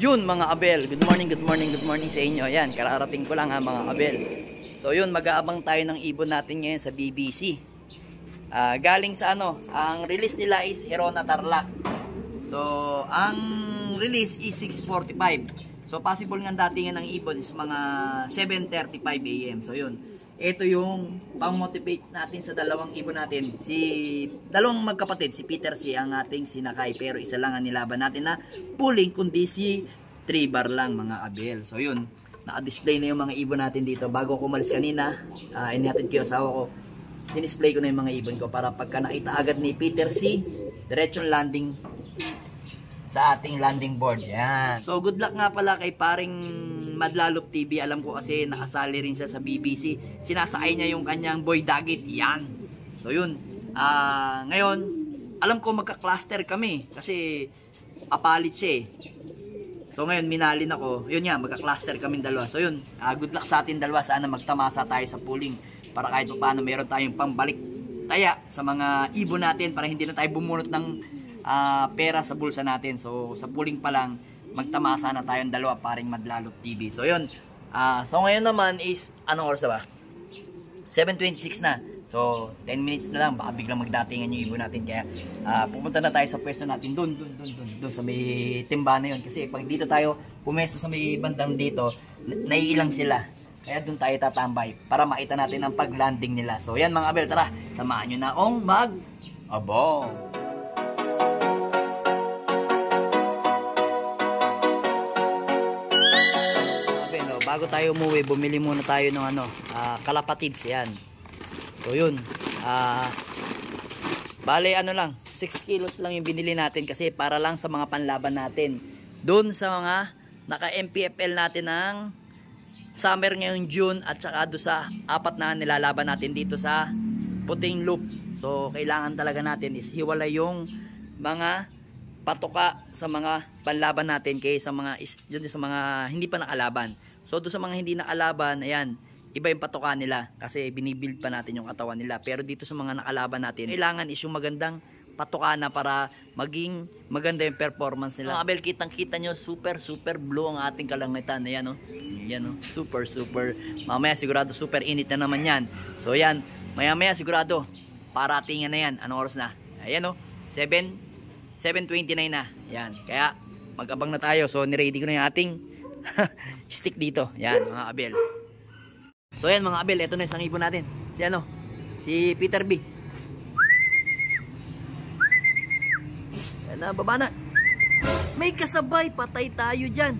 Yun mga abel, good morning, good morning, good morning sa inyo. Ayan, kararating ko lang ha mga abel. So yun, mag-aabang tayo ng ibon natin ngayon sa BBC. Galing sa ano, ang release nila is Herona Tarlac. So, ang release is 6:45. So, possible nga datingan ng ibon is mga 7:35 AM. So yun, ito yung pang-motivate natin sa dalawang ibon natin. Dalawang magkapatid, si Peter C ang ating sinakay. Pero isa lang ang nilaban natin na pulling, kundi si 3 bar lang mga abel. So yun, naka-display na yung mga ibon natin dito. Bago ako umalis kanina, inihatid ko yung asawa ko. Dinisplay ko na yung mga ibon ko para pagka nakita agad ni Peter C, diretsong landing sa ating landing board. Yan. So good luck nga pala kay paring Madlalop TV. Alam ko kasi nakasali rin siya sa BBC. Sinasakay niya yung kanyang boy dagit. Yan. So yun. Ngayon, alam ko magka-cluster kami kasi apalit siya eh. So ngayon, minalin ako. Yun nga, magka-cluster kaming dalawa. So yun, good luck sa atin dalawa. Sana magtamasa tayo sa pooling para kahit paano meron tayong pambalik taya sa mga ibon natin para hindi na tayo bumunot ng pera sa bulsa natin. So sa pooling pa lang, magtamasa na tayong dalawa paring Madlalop TV. So yun, so ngayon naman is, anong oras na ba? 7:26 na. So 10 minutes na lang, baka biglang magdatingan yung ibon natin. Kaya pupunta na tayo sa pwesto natin doon sa may timba na yun. Kasi pag dito tayo pumesto sa may bandang dito, naiilang sila. Kaya doon tayo tatambay para makita natin ang pag-landing nila. So yan mga abel, tara, samahan nyo na akong mag-abong. Bago tayo umuwi, bumili muna tayo ng kalapatids yan. So yun, bale ano lang, 6 kilos lang yung binili natin kasi para lang sa mga panlaban natin. Doon sa mga naka-MPFL natin ng summer ngayong June at saka doon sa 4 na nilalaban natin dito sa puting loop. So kailangan talaga natin is hiwalay yung mga patuka sa mga panlaban natin kaysa sa mga hindi pa nakalaban. So doon sa mga hindi nakalaban, ayan, iba yung patuka nila kasi binibuild pa natin yung katawan nila. Pero dito sa mga nakalaban natin, kailangan is yung magandang patuka na para maging maganda yung performance nila. Mga abel, kitang-kita nyo, super blue ang ating kalangitan. Ayan o, ayan o, super. Mamaya sigurado super init na naman yan. So ayan, maya sigurado, paratingan na yan. Anong oras na? Ayan o, 7:29 na. Ayan, kaya mag-abang na tayo. So niready ko na yung ating stick dito. Yan mga abel. So yan mga abel, ito na isang ibon natin. Si Peter B. Yan na, baba na. May kasabay, patay tayo dyan.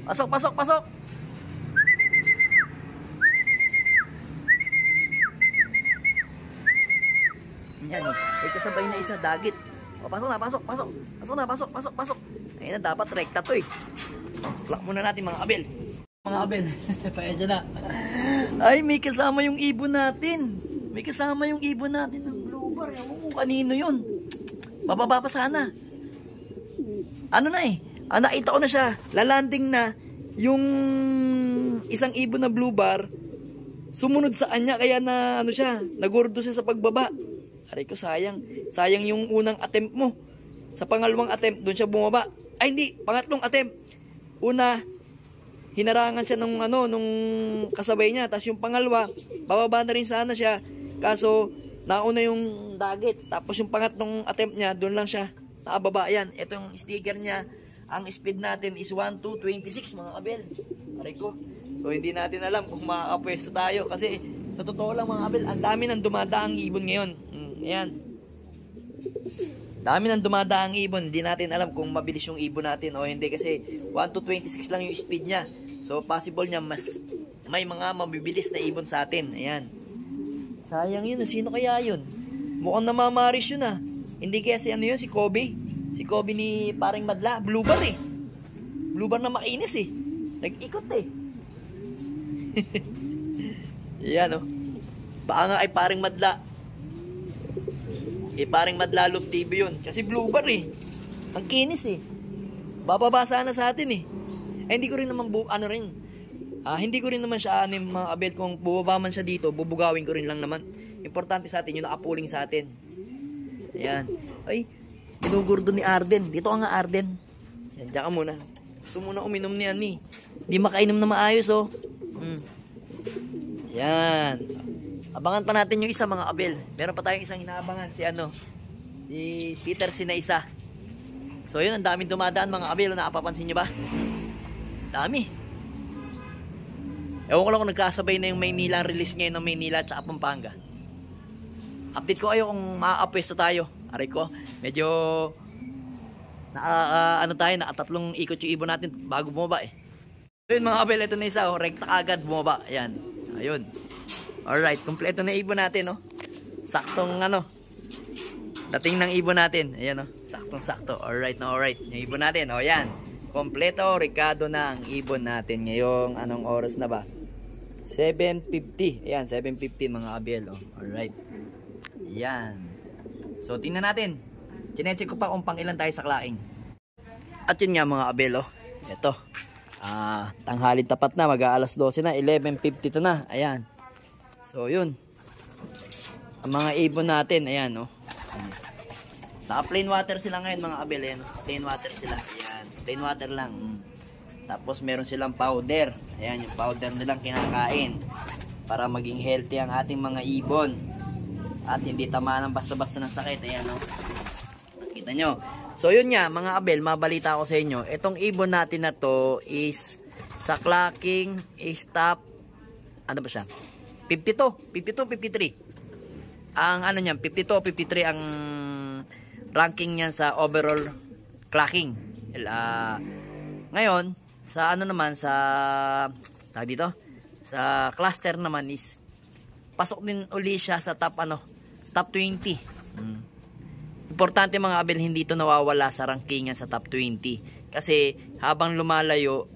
Pasok. Yan, may kasabay na isa, dagit. O, pasok. Ayun na, dapat rekta to eh. Plak muna natin mga abel. Mga abel, paensya na. Ay, may kasama yung ibon natin. Ng blue bar. Ewan ko kanino yun. Bababa pa sana. Ano na eh. Nakita ko na siya. Lalanding na yung isang ibon na blue bar. Sumunod sa kanya kaya na nagurdo siya sa pagbaba. Aray ko, sayang. Sayang yung unang attempt mo. Sa pangalawang attempt, doon siya bumaba. Ay hindi, pangatlong attempt. Una, hinarangan siya nung kasabay niya. Tapos yung pangalawa, bababa na rin sana siya. Kaso, nauna yung dagit. Tapos yung pangatlong attempt niya, doon lang siya nakababa. Yan, ito yung sticker niya. Ang speed natin is 1:26 mga abel. Aray ko. So hindi natin alam kung makakapwesto tayo. Kasi sa totoo lang mga abel, ang dami nang dumadaang ibon ngayon. Ayan. Dami nang dumadaang ibon. Hindi natin alam kung mabilis yung ibon natin o hindi kasi 1:26 lang yung speed niya. So possible niya may mga mabibilis na ibon sa atin. Ayan. Sayang yun. Sino kaya yun? Mukhang namamaris yun ah. Hindi kaya si Kobe. Si Kobe ni paring Madla. Blue bar eh. Blue bar na makinis eh. Nag-ikot eh. Ayan o. Baka nga ay paring Madla. Paring Madlalop TV yun. Kasi blue bar eh. Ang kinis eh. Bababa sana sa atin eh. Hindi ko rin naman hindi ko rin naman siya mga abel kung bubaba man siya dito, bubugawin ko rin lang naman. Importante sa atin yung nakapuling sa atin. Ayan. Ay, Ginugurdo ni Arden. Dito ka nga, Arden. Yan, dyan ka muna. Gusto muna uminom ni Ani. Hindi makainom na maayos, oh. Yan. Abangan pa natin yung isa, mga kabel. Meron pa tayong isang inaabangan. Si Peter si na isa. So yun, ang daming dumadaan, mga kabel. Nakapapansin nyo ba? Dami. Ewan ko lang kung nagkasabay na yung Maynila, ang release ngayon ng Maynila at Pampanga. Update ko kayo kung makakapwesto tayo. Aray ko, medyo nakatatlong ikot yung ibon natin bago bumaba eh. So yun, mga kabel, ito na isa, rekta agad bumaba. Ayan, ayun. Alright, kompleto na ibon natin, oh. Saktong dating ng ibon natin. Ayan, oh, saktong-sakto. Alright na alright. Yung ibon natin, oh, yan. Kompleto, rekado na ang ibon natin. Ngayong anong oras na ba? 7:50. Ayan, 7:50, mga kabel, oh. Alright. Yan. So, tingnan natin. Chinecheck ko pa kung pang ilan tayo sa klaing. At yun nga, mga kabel, oh. Ito. Tanghali tapat na. Mag-aalas 12 na. 11:50 na. Ayan. So, yun. Ang mga ibon natin. Ayan, oh. Naka-plain water sila ngayon, mga kabel. Ayan, oh. Plain water sila. Ayan. Plain water lang. Tapos, meron silang powder. Ayan, yung powder nilang kinakain. Para maging healthy ang ating mga ibon. At hindi tamaan ng basta-basta ng sakit. Ayan, oh. Kita nyo. So, yun nga, mga kabel, mabalita ko sa inyo. Itong ibon natin na to is sa clocking is top, ano ba siya? 53. Ang ano niyan, 53 ang ranking niyan sa overall clocking. Ngayon, sa ano naman, sa sa cluster naman is pasok din uli siya sa top 20. Importante, mga kabel, hindi ito nawawala sa rankingan sa top 20. Kasi habang lumalayo,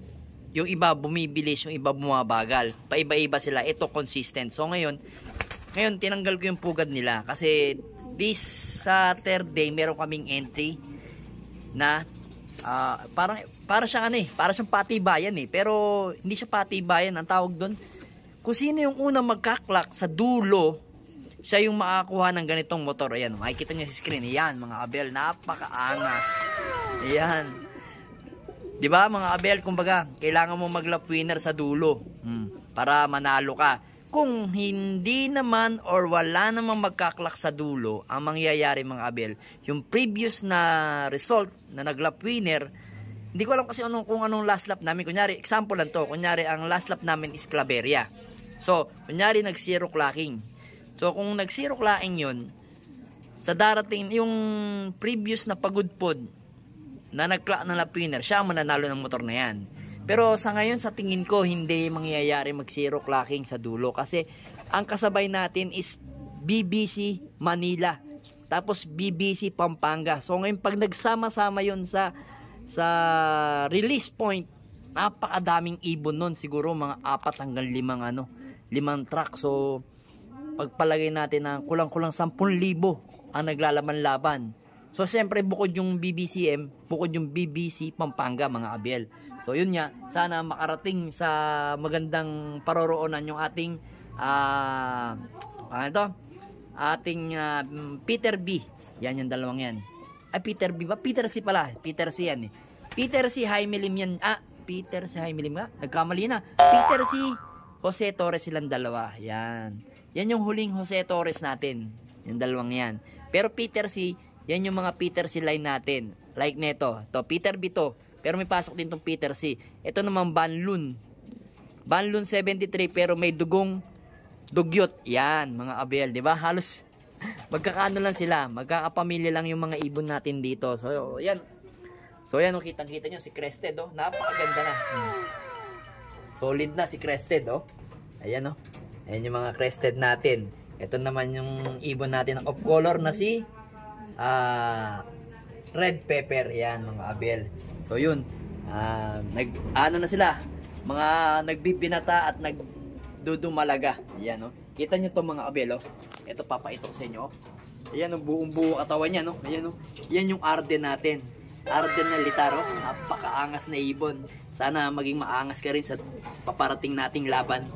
yung iba bumibilis, yung iba bumabagal. Paiba-iba sila. Ito consistent. So ngayon tinanggal ko yung pugad nila. Kasi this Saturday, meron kaming entry na para siyang para siyang patibayan eh. Pero hindi siya patibayan. Ang tawag doon, kung sino yung unang magkaklak sa dulo, siya yung makakuha ng ganitong motor. Ayan, makikita niyo sa screen. Ayan, mga kabel, napakaangas. Ayan. Diba, mga kabel, kumbaga, kailangan mo mag-lap winner sa dulo para manalo ka. Kung hindi naman or wala namang magkaklak sa dulo, ang mangyayari, mga kabel, yung previous na result na nag-lap winner, hindi ko alam kasi kung anong last lap namin. Kunyari, example lang to. Kunyari, ang last lap namin is Claveria. So, kunyari, nag-zero clocking. So, kung nag-zero clocking yun, sa darating, yung previous na pagudpod na nag-clock ng lap winner, siya ang mananalo ng motor na yan. Pero sa ngayon, sa tingin ko, hindi mangyayari mag-zero clocking sa dulo. Kasi, ang kasabay natin is BBC Manila. Tapos, BBC Pampanga. So, ngayon, pag nagsama-sama yun sa release point, napakadaming ibon nun. Siguro, mga 4 hanggang 5 truck. So, pagpalagay natin na kulang-kulang 10,000 ang naglalaban-laban. So, siyempre, bukod yung BBCM, bukod yung BBC Pampanga, mga kabel. So, yun nga, sana makarating sa magandang paroroonan yung ating Peter B. Yan yung dalawang yan. Ay, Peter B ba? Peter C pala. Peter C yan eh. Peter C Jaime Lim yan. Peter C Jaime Lim nga. Nagkamali na. Peter C Jose Torres silang dalawa. Yan. Yan yung huling Jose Torres natin. Yung dalawang yan. Pero Peter C, yan yung mga Peter C line natin. Like neto. To, Peter B to. Pero may pasok din tong Peter C. Ito naman Banlun. Banlun 73 pero may dugyot. Yan, mga kabel. Diba? Halos magkakaano lang sila. Magkakapamilya lang yung mga ibon natin dito. So, yan. So, yan. Kitang-kita nyo si Crested. Oh. Napakaganda na. Solid na si Crested. Oh. Ayan. Oh. Ayan yung mga crested natin. Ito naman yung ibon natin of color na si red pepper. Yan, mga kabel. So yun, ano na sila, mga nagbibinata at nagdudumalaga. Ayan, no? Kita nyo to, mga kabel. Oh. Ito, papaitok sa inyo. Ayan, no? Buong buo katawan niya. No? Ayan, no? Yan yung Arden natin. Arden na litaro. Napakaangas na ibon. Sana maging maangas ka rin sa paparating nating laban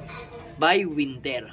by winter.